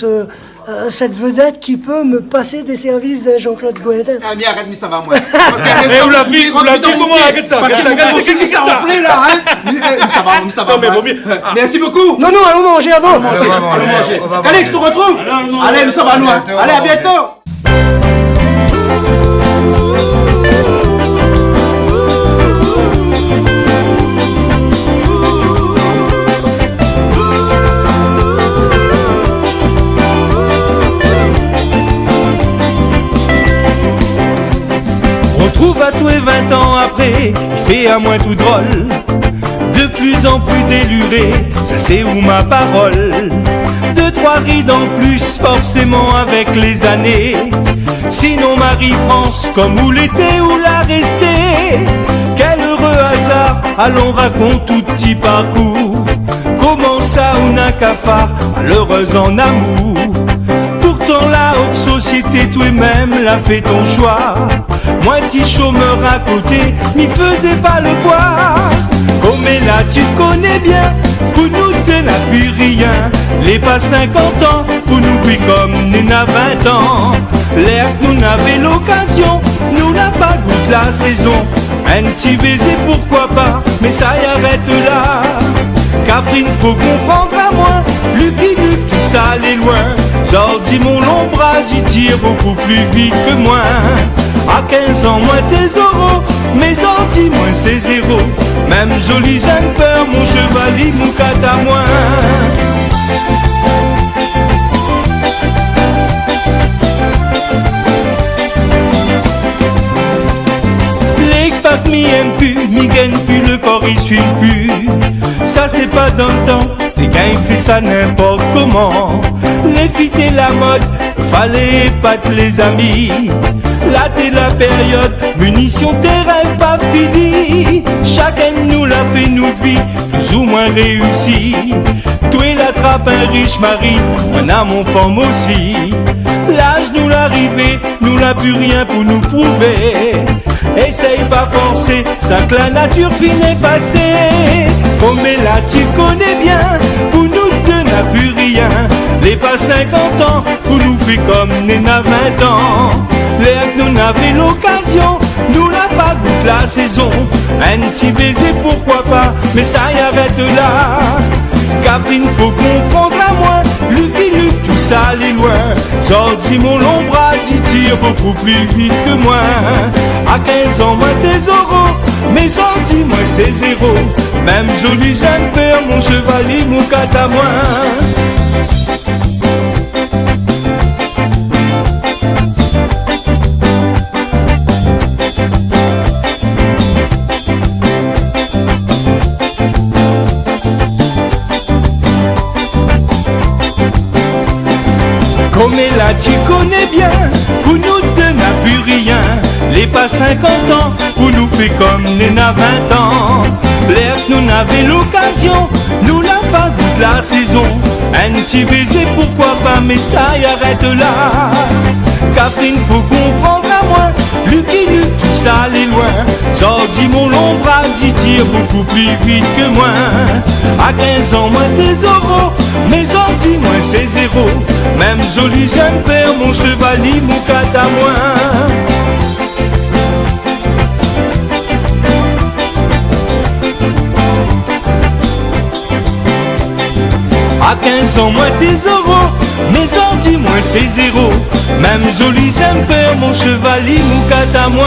cette vedette qui peut me passer des services d'un Jean-Claude Goëdin. Ah, mais arrête, mais ça va, moi. Mais vous l'avez vu comment regarde ça? Parce que mon qui s'est enflé là, hein. Mais ça va. Non, mais vaut mieux. Merci beaucoup. Non, allons manger avant. Allons manger. Alex, tu te retrouves? Allez, nous ça va loin. Allez, à bientôt. Retrouve à toi 20 ans après, il fait à moins tout drôle, de plus en plus déluré, ça c'est où ma parole. 2-3 rides en plus forcément avec les années, sinon Marie-France comme où l'été ou la rester. Quel heureux hasard, allons raconte tout petit parcours, comment ça ou n'a cafard, malheureuse en amour. Pourtant la haute société toi-même l'a fait ton choix, moitié chômeur à côté, m'y faisait pas le poids. Comme là tu connais bien, pour nous deux n'a plus rien, les pas 50 ans, pour nous vivre comme nous n'a 20 ans. L'air que nous n'avait l'occasion, nous n'a pas goûté la saison. Un petit baiser pourquoi pas, mais ça y arrête là. Catherine faut comprendre à moi, Lucky Luke tout ça allait loin. Sorti mon long bras, j'y tire beaucoup plus vite que moi. À 15 ans moins tes euros, mais sorti moins c'est zéro. Même joli j'aime peur, mon chevalier, mon cat à moi. Les pattes m'y aiment plus, m'y gagnent plus, le corps y suit plus. Ça c'est pas dans le temps, les gars ils font ça n'importe comment. Les filles et la mode, fallait pas que les amis. Là t'es la période, munitions tes rêves pas finis. Chacun de nous l'a fait nous vie, plus ou moins réussi. Toi l'attrape un riche mari, un âme en forme aussi. L'âge nous l'arrivée, nous l'a plus rien pour nous prouver. Essaye pas forcer, ça que la nature finit passée. Oh mais là tu connais bien, pour nous deux n'a plus rien. Les pas 50 ans, pour nous fait comme nous n'a 20 ans. L'air que nous n'avait l'occasion, nous n'a pas goûté la saison. Un petit baiser pourquoi pas, mais ça y arrête là. Catherine faut comprendre à moi, Lucky Luke tout ça allait loin. Sorti mon long bras, j'y tire beaucoup plus vite que moi. À 15 ans moins tes euros, mais sorti moi c'est zéro. Même joli j'aime peur, mon chevalier, mon cat à moi. Comme là tu connais bien, pour nous deux n'a plus rien. Les pas 50 ans, pour nous fait comme nous n'a 20 ans. L'air que nous n'avait l'occasion, nous l'a pas goûté la saison. Un petit baiser pourquoi pas, mais ça y arrête là. Catherine faut comprendre à moi, Lucky Luke tout ça allait loin. Sorti mon long bras, j'y tire beaucoup plus vite que moi. À 15 ans moins tes euros, mais sorti moins c'est zéro. Même joli j'aime père, mon chevalier, mon cat à moi. À 15 ans moins tes euros, mais sorti moins c'est zéro. Même joli j'aime peur, mon chevalier, mon cat à moi.